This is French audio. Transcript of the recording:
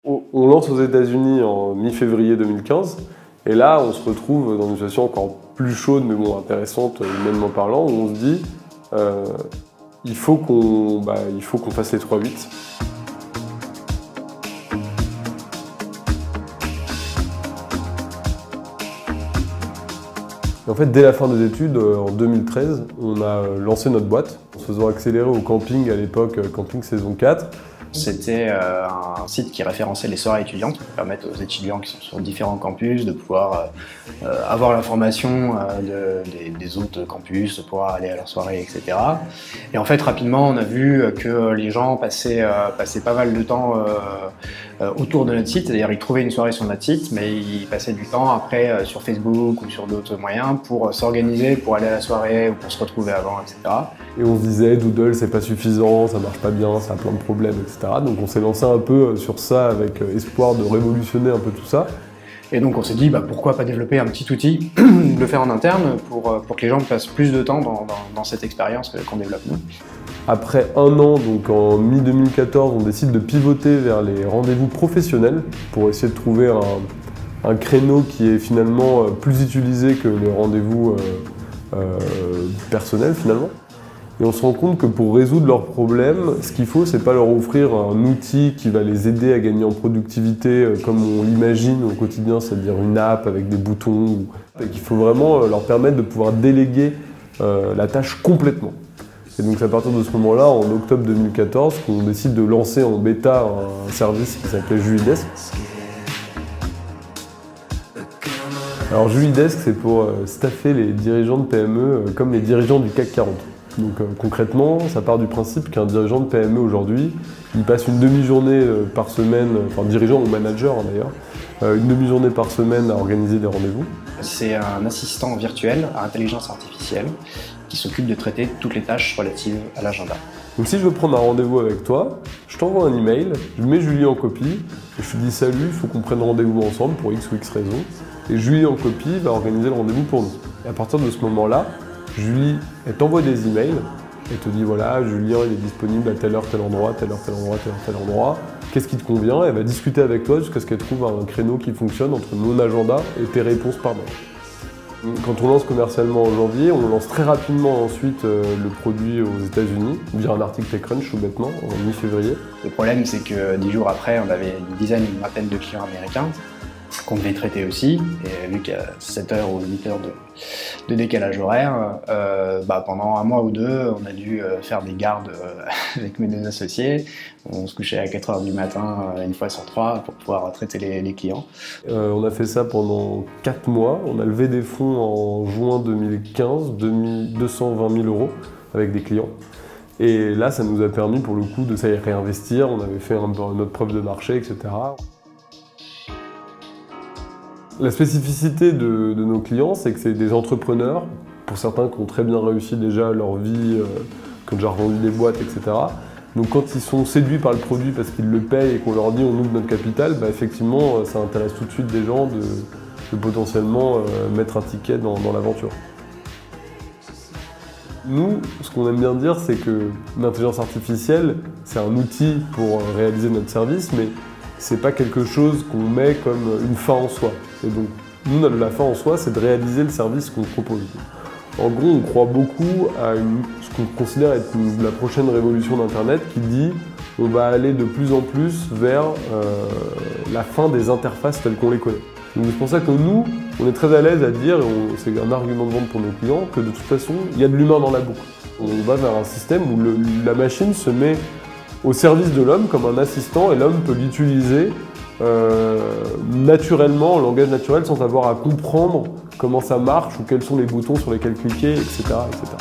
On lance aux États-Unis en mi-février 2015, et là on se retrouve dans une situation encore plus chaude, mais bon, intéressante humainement parlant, où on se dit il faut qu'on fasse les 3-8. En fait, dès la fin des études, en 2013, on a lancé notre boîte, en se faisant accélérer au camping à l'époque, camping saison 4. C'était un site qui référençait les soirées étudiantes, pour permettre aux étudiants qui sont sur différents campus de pouvoir avoir l'information des autres campus, de pouvoir aller à leurs soirées, etc. Et en fait, rapidement, on a vu que les gens passaient pas mal de temps autour de notre site, c'est-à-dire ils trouvaient une soirée sur notre site, mais ils passaient du temps après sur Facebook ou sur d'autres moyens pour s'organiser, pour aller à la soirée ou pour se retrouver avant, etc. Et on se disait, Doodle, c'est pas suffisant, ça marche pas bien, ça a plein de problèmes, etc. Donc on s'est lancé un peu sur ça avec espoir de révolutionner un peu tout ça. Et donc on s'est dit, pourquoi pas développer un petit outil, le faire en interne pour que les gens passent plus de temps dans cette expérience qu'on développe nous. Après un an, donc en mi-2014, on décide de pivoter vers les rendez-vous professionnels pour essayer de trouver un créneau qui est finalement plus utilisé que les rendez-vous personnels finalement. Et on se rend compte que pour résoudre leurs problèmes, ce qu'il faut, c'est pas leur offrir un outil qui va les aider à gagner en productivité comme on l'imagine au quotidien, c'est-à-dire une app avec des boutons. Et qu'il faut vraiment leur permettre de pouvoir déléguer la tâche complètement. Et donc c'est à partir de ce moment-là, en octobre 2014, qu'on décide de lancer en bêta un service qui s'appelait Julidesk. Alors Julidesk, c'est pour staffer les dirigeants de PME comme les dirigeants du CAC 40. Donc concrètement, ça part du principe qu'un dirigeant de PME aujourd'hui, il passe une demi-journée par semaine, enfin dirigeant ou manager d'ailleurs, une demi-journée par semaine à organiser des rendez-vous. C'est un assistant virtuel à intelligence artificielle qui s'occupe de traiter toutes les tâches relatives à l'agenda. Donc si je veux prendre un rendez-vous avec toi, je t'envoie un email, je mets Julie en copie, et je te dis salut, il faut qu'on prenne rendez-vous ensemble pour X ou X raison, et Julie en copie va organiser le rendez-vous pour nous. Et à partir de ce moment-là, Julie, elle t'envoie des emails, elle te dit voilà, Julien il est disponible à telle heure, tel endroit, telle heure, tel endroit, tel heure, tel endroit. Qu'est-ce qui te convient? Elle va discuter avec toi jusqu'à ce qu'elle trouve un créneau qui fonctionne entre mon agenda et tes réponses par mail. Quand on lance commercialement en janvier, on lance très rapidement ensuite le produit aux États-Unis via un article TechCrunch tout bêtement en mi-février. Le problème c'est que 10 jours après, on avait une vingtaine de clients américains qu'on devait traiter aussi, et vu qu'il y a 7 heures ou 8 heures de décalage horaire, pendant un mois ou deux, on a dû faire des gardes avec mes deux associés. On se couchait à 4 heures du matin, une fois sur 3, pour pouvoir traiter les clients. On a fait ça pendant 4 mois, on a levé des fonds en juin 2015, 220 000 € avec des clients. Et là, ça nous a permis pour le coup de ça y réinvestir, on avait fait notre preuve de marché, etc. La spécificité de nos clients, c'est que c'est des entrepreneurs, pour certains qui ont très bien réussi déjà leur vie, qui ont déjà revendu des boîtes, etc. Donc quand ils sont séduits par le produit parce qu'ils le payent et qu'on leur dit on ouvre notre capital, effectivement ça intéresse tout de suite des gens de potentiellement mettre un ticket dans l'aventure. Nous, ce qu'on aime bien dire, c'est que l'intelligence artificielle, c'est un outil pour réaliser notre service, mais c'est pas quelque chose qu'on met comme une fin en soi. Et donc, nous, la fin en soi, c'est de réaliser le service qu'on propose. En gros, on croit beaucoup à ce qu'on considère être la prochaine révolution d'Internet qui dit on va aller de plus en plus vers la fin des interfaces telles qu'on les connaît. Donc c'est pour ça que nous, on est très à l'aise à dire, c'est un argument de vente pour nos clients, que de toute façon, il y a de l'humain dans la boucle. On va vers un système où la machine se met au service de l'homme comme un assistant et l'homme peut l'utiliser naturellement, en langage naturel, sans avoir à comprendre comment ça marche ou quels sont les boutons sur lesquels cliquer, etc., etc.